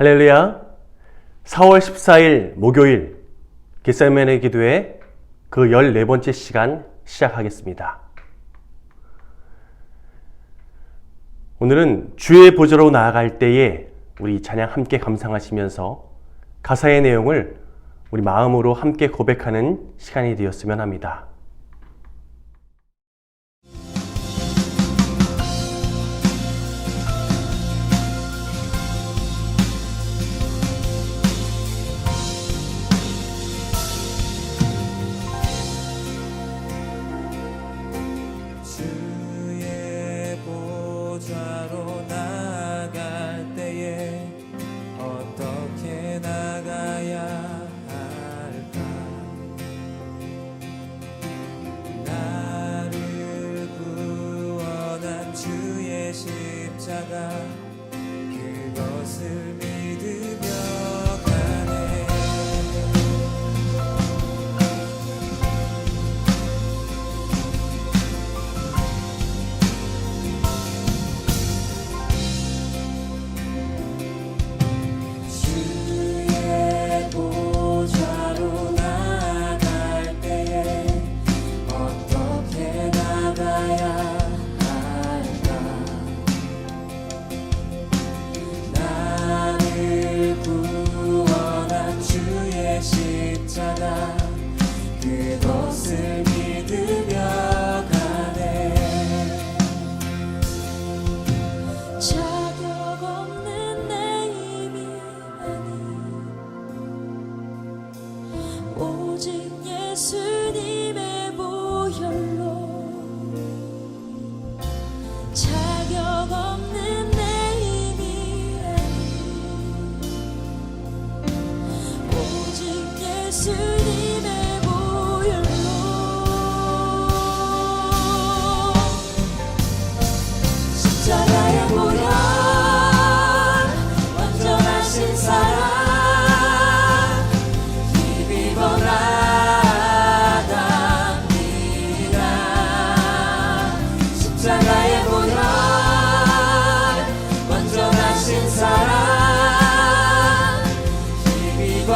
할렐루야. 4월 14일 목요일 겟세마네 기도회 그 14번째 시간 시작하겠습니다. 오늘은 주의 보좌로 나아갈 때에 우리 찬양 함께 감상하시면서 가사의 내용을 우리 마음으로 함께 고백하는 시간이 되었으면 합니다. 그것을 믿으며 가네. 주의 보좌로 나아갈 때에 어떻게 나가야 십자가 그것을 믿으며 가네. 자격 없는 내 힘이 아닌 오직 예수님의 보혈로 자격 없는 내 힘이 아닌 오직 예수님의 보혈로 십자가의 보혈 완전하신 사랑 힘입어 나갑니다. 십자가의 보혈 완전하신 사랑 힘입어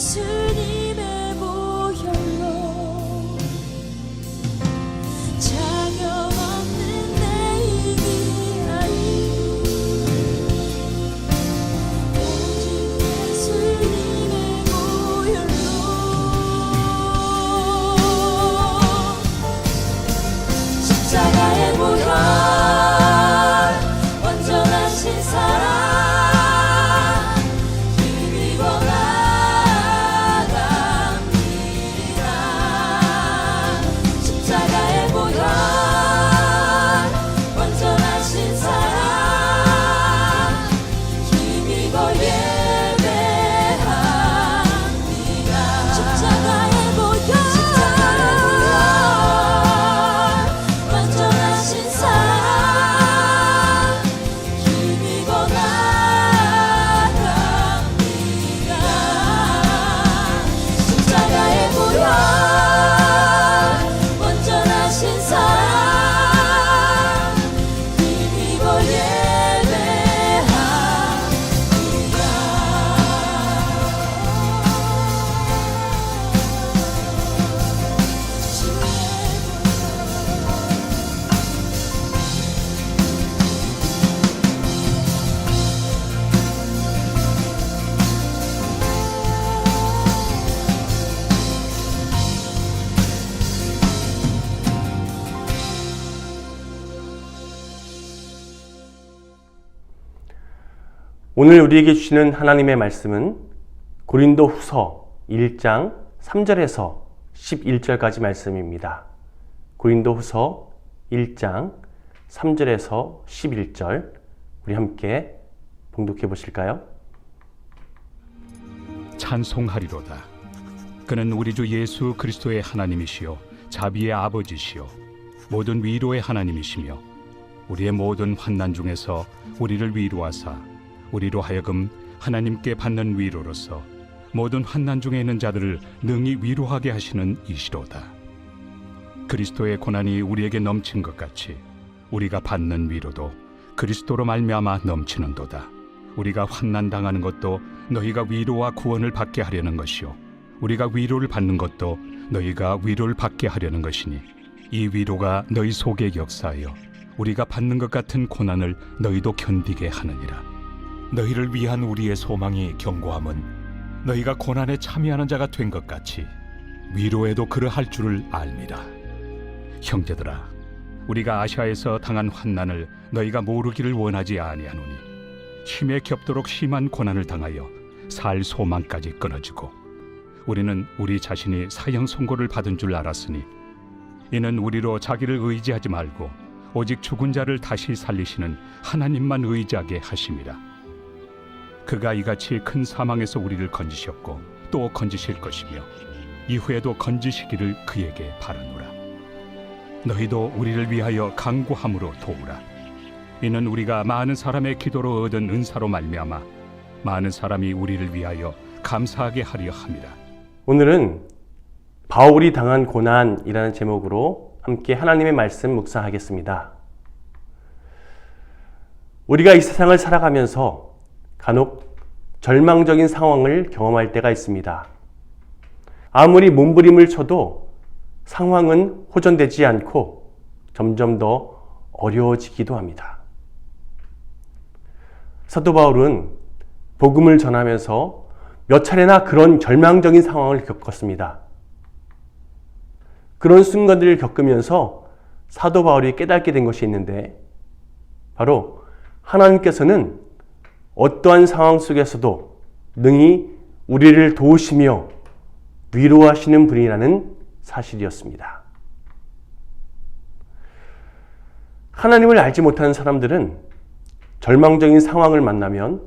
예수님의 보혈로 자격 없는 내 힘이 아닌 오직 예수님의 보혈로 십자가의 보혈 완전하신 사랑 힘입어 나가 오늘 우리에게 주시는 하나님의 말씀은 고린도 후서 1장 3절에서 11절까지 말씀입니다. 고린도 후서 1장 3절에서 11절 우리 함께 봉독해 보실까요? 찬송하리로다. 그는 우리 주 예수 그리스도의 하나님이시요 자비의 아버지시요 모든 위로의 하나님이시며 우리의 모든 환난 중에서 우리를 위로하사 우리로 하여금 하나님께 받는 위로로서 모든 환난 중에 있는 자들을 능히 위로하게 하시는 이시로다. 그리스도의 고난이 우리에게 넘친 것 같이 우리가 받는 위로도 그리스도로 말미암아 넘치는도다. 우리가 환난 당하는 것도 너희가 위로와 구원을 받게 하려는 것이요 우리가 위로를 받는 것도 너희가 위로를 받게 하려는 것이니 이 위로가 너희 속에 역사하여 우리가 받는 것 같은 고난을 너희도 견디게 하느니라. 너희를 위한 우리의 소망이 견고함은 너희가 고난에 참여하는 자가 된 것 같이 위로에도 그러할 줄을 알미라. 형제들아, 우리가 아시아에서 당한 환난을 너희가 모르기를 원하지 아니하노니 힘에 겹도록 심한 고난을 당하여 살 소망까지 끊어지고 우리는 우리 자신이 사형 선고를 받은 줄 알았으니 이는 우리로 자기를 의지하지 말고 오직 죽은 자를 다시 살리시는 하나님만 의지하게 하심이라. 그가 이같이 큰 사망에서 우리를 건지셨고 또 건지실 것이며 이후에도 건지시기를 그에게 바라노라. 너희도 우리를 위하여 간구함으로 도우라. 이는 우리가 많은 사람의 기도로 얻은 은사로 말미암아 많은 사람이 우리를 위하여 감사하게 하려 함이라. 오늘은 바울이 당한 고난이라는 제목으로 함께 하나님의 말씀 묵상하겠습니다. 우리가 이 세상을 살아가면서 간혹 절망적인 상황을 경험할 때가 있습니다. 아무리 몸부림을 쳐도 상황은 호전되지 않고 점점 더 어려워지기도 합니다. 사도 바울은 복음을 전하면서 몇 차례나 그런 절망적인 상황을 겪었습니다. 그런 순간들을 겪으면서 사도 바울이 깨닫게 된 것이 있는데 바로 하나님께서는 어떠한 상황 속에서도 능히 우리를 도우시며 위로하시는 분이라는 사실이었습니다. 하나님을 알지 못하는 사람들은 절망적인 상황을 만나면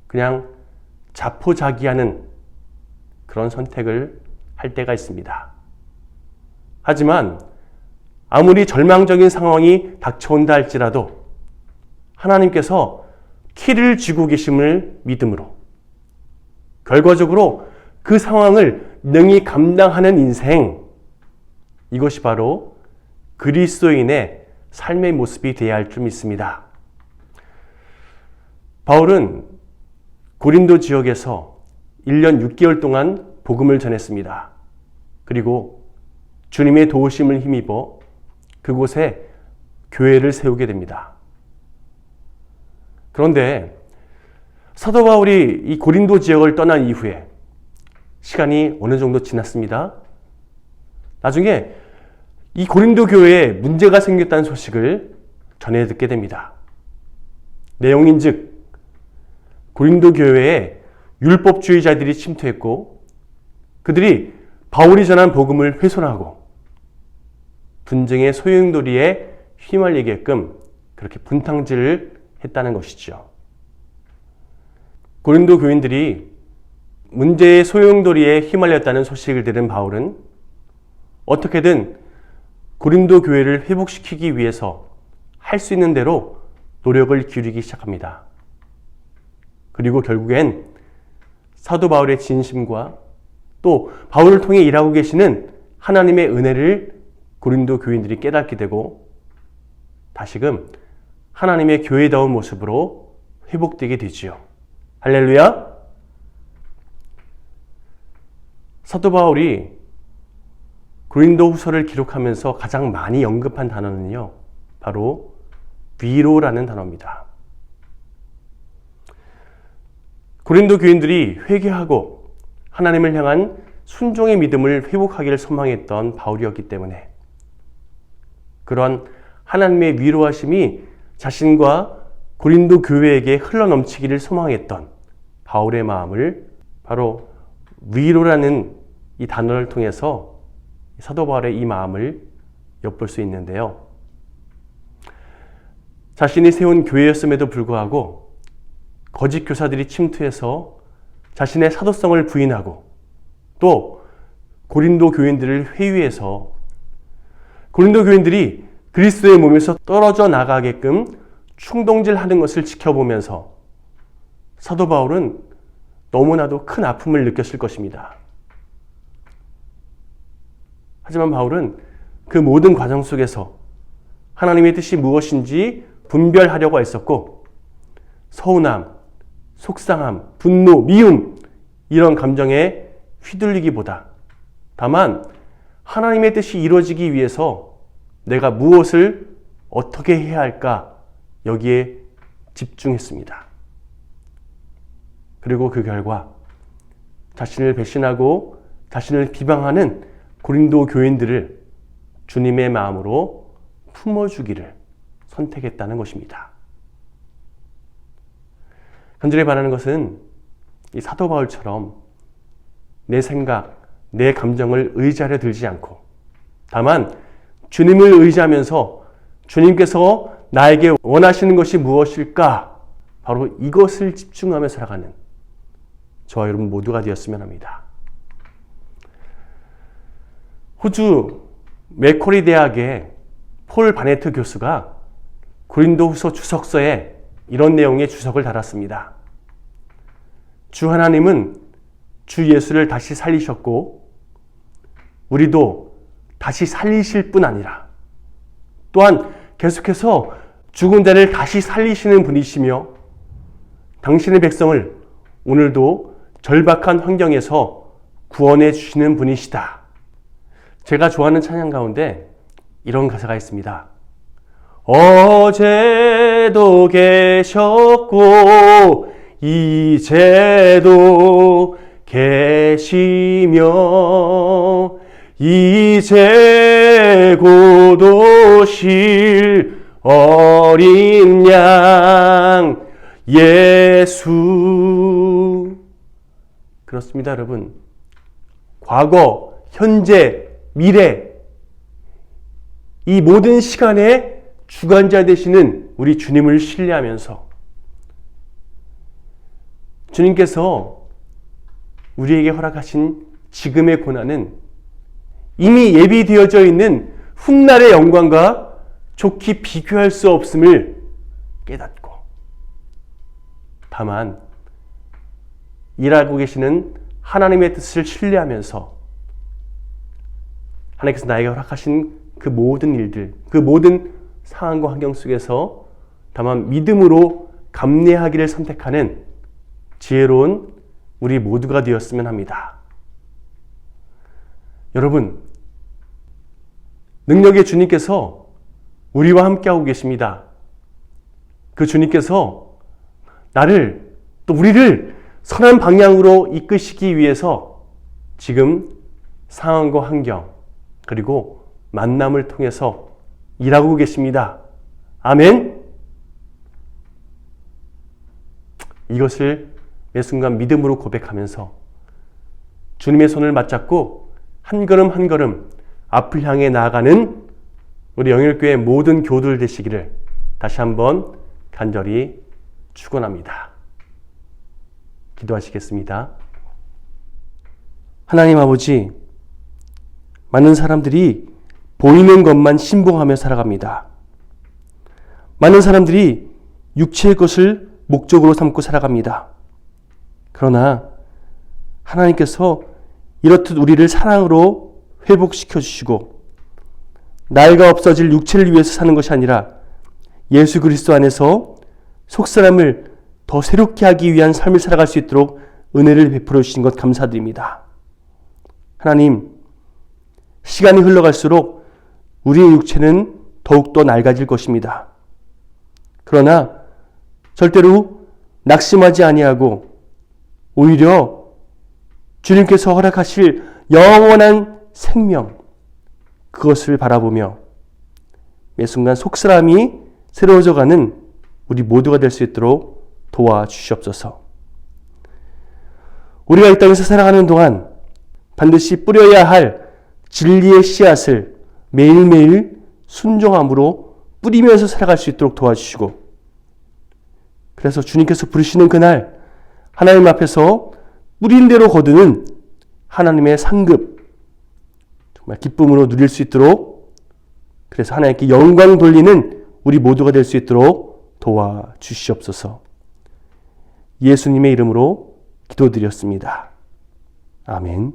그냥 자포자기하는 그런 선택을 할 때가 있습니다. 하지만 아무리 절망적인 상황이 닥쳐온다 할지라도 하나님께서 키를 쥐고 계심을 믿음으로 결과적으로 그 상황을 능히 감당하는 인생, 이것이 바로 그리스도인의 삶의 모습이 되어야 할 줄 믿습니다. 바울은 고린도 지역에서 1년 6개월 동안 복음을 전했습니다. 그리고 주님의 도우심을 힘입어 그곳에 교회를 세우게 됩니다. 그런데 사도 바울이 이 고린도 지역을 떠난 이후에 시간이 어느 정도 지났습니다. 나중에 이 고린도 교회에 문제가 생겼다는 소식을 전해 듣게 됩니다. 내용인즉 고린도 교회에 율법주의자들이 침투했고 그들이 바울이 전한 복음을 훼손하고 분쟁의 소용돌이에 휘말리게끔 그렇게 분탕질을 했다는 것이죠. 고린도 교인들이 문제의 소용돌이에 휘말렸다는 소식을 들은 바울은 어떻게든 고린도 교회를 회복시키기 위해서 할 수 있는 대로 노력을 기울이기 시작합니다. 그리고 결국엔 사도 바울의 진심과 또 바울을 통해 일하고 계시는 하나님의 은혜를 고린도 교인들이 깨닫게 되고 다시금 하나님의 교회다운 모습으로 회복되게 되지요. 할렐루야! 사도 바울이 고린도 후서를 기록하면서 가장 많이 언급한 단어는요, 바로 위로라는 단어입니다. 고린도 교인들이 회개하고 하나님을 향한 순종의 믿음을 회복하기를 소망했던 바울이었기 때문에 그런 하나님의 위로하심이 자신과 고린도 교회에게 흘러넘치기를 소망했던 바울의 마음을 바로 위로라는 이 단어를 통해서 사도 바울의 이 마음을 엿볼 수 있는데요. 자신이 세운 교회였음에도 불구하고 거짓 교사들이 침투해서 자신의 사도성을 부인하고 또 고린도 교인들을 회유해서 고린도 교인들이 그리스도의 몸에서 떨어져 나가게끔 충동질하는 것을 지켜보면서 사도 바울은 너무나도 큰 아픔을 느꼈을 것입니다. 하지만 바울은 그 모든 과정 속에서 하나님의 뜻이 무엇인지 분별하려고 했었고 서운함, 속상함, 분노, 미움 이런 감정에 휘둘리기보다 다만 하나님의 뜻이 이루어지기 위해서 내가 무엇을 어떻게 해야 할까 여기에 집중했습니다. 그리고 그 결과 자신을 배신하고 자신을 비방하는 고린도 교인들을 주님의 마음으로 품어주기를 선택했다는 것입니다. 간절히 바라는 것은 이 사도 바울처럼 내 생각, 내 감정을 의지하려 들지 않고 다만 주님을 의지하면서 주님께서 나에게 원하시는 것이 무엇일까? 바로 이것을 집중하며 살아가는 저와 여러분 모두가 되었으면 합니다. 호주 맥쿼리 대학의 폴 바네트 교수가 고린도후서 주석서에 이런 내용의 주석을 달았습니다. 주 하나님은 주 예수를 다시 살리셨고 우리도 다시 살리실 뿐 아니라 또한 계속해서 죽은 자를 다시 살리시는 분이시며 당신의 백성을 오늘도 절박한 환경에서 구원해 주시는 분이시다. 제가 좋아하는 찬양 가운데 이런 가사가 있습니다. 어제도 계셨고 이제도 계시며 이제 곧 오실 어린 양 예수. 그렇습니다, 여러분. 과거, 현재, 미래 이 모든 시간의 주관자 되시는 우리 주님을 신뢰하면서 주님께서 우리에게 허락하신 지금의 고난은 이미 예비되어져 있는 훗날의 영광과 좋게 비교할 수 없음을 깨닫고 다만 일하고 계시는 하나님의 뜻을 신뢰하면서 하나님께서 나에게 허락하신 그 모든 일들, 그 모든 상황과 환경 속에서 다만 믿음으로 감내하기를 선택하는 지혜로운 우리 모두가 되었으면 합니다. 여러분, 능력의 주님께서 우리와 함께하고 계십니다. 그 주님께서 나를 또 우리를 선한 방향으로 이끄시기 위해서 지금 상황과 환경 그리고 만남을 통해서 일하고 계십니다. 아멘. 이것을 매 순간 믿음으로 고백하면서 주님의 손을 맞잡고 한 걸음 한 걸음 앞을 향해 나아가는 우리 영일교회 모든 교도들 되시기를 다시 한번 간절히 축원합니다. 기도하시겠습니다. 하나님 아버지, 많은 사람들이 보이는 것만 신봉하며 살아갑니다. 많은 사람들이 육체의 것을 목적으로 삼고 살아갑니다. 그러나 하나님께서 이렇듯 우리를 사랑으로 회복시켜 주시고 나이가 없어질 육체를 위해서 사는 것이 아니라 예수 그리스도 안에서 속사람을 더 새롭게 하기 위한 삶을 살아갈 수 있도록 은혜를 베풀어 주신 것 감사드립니다. 하나님, 시간이 흘러갈수록 우리의 육체는 더욱더 낡아질 것입니다. 그러나 절대로 낙심하지 아니하고 오히려 주님께서 허락하실 영원한 생명, 그것을 바라보며 매 순간 속사람이 새로워져가는 우리 모두가 될 수 있도록 도와주시옵소서. 우리가 이 땅에서 살아가는 동안 반드시 뿌려야 할 진리의 씨앗을 매일매일 순종함으로 뿌리면서 살아갈 수 있도록 도와주시고, 그래서 주님께서 부르시는 그날 하나님 앞에서 뿌린 대로 거두는 하나님의 상급, 정말 기쁨으로 누릴 수 있도록, 그래서 하나님께 영광 돌리는 우리 모두가 될 수 있도록 도와주시옵소서. 예수님의 이름으로 기도드렸습니다. 아멘.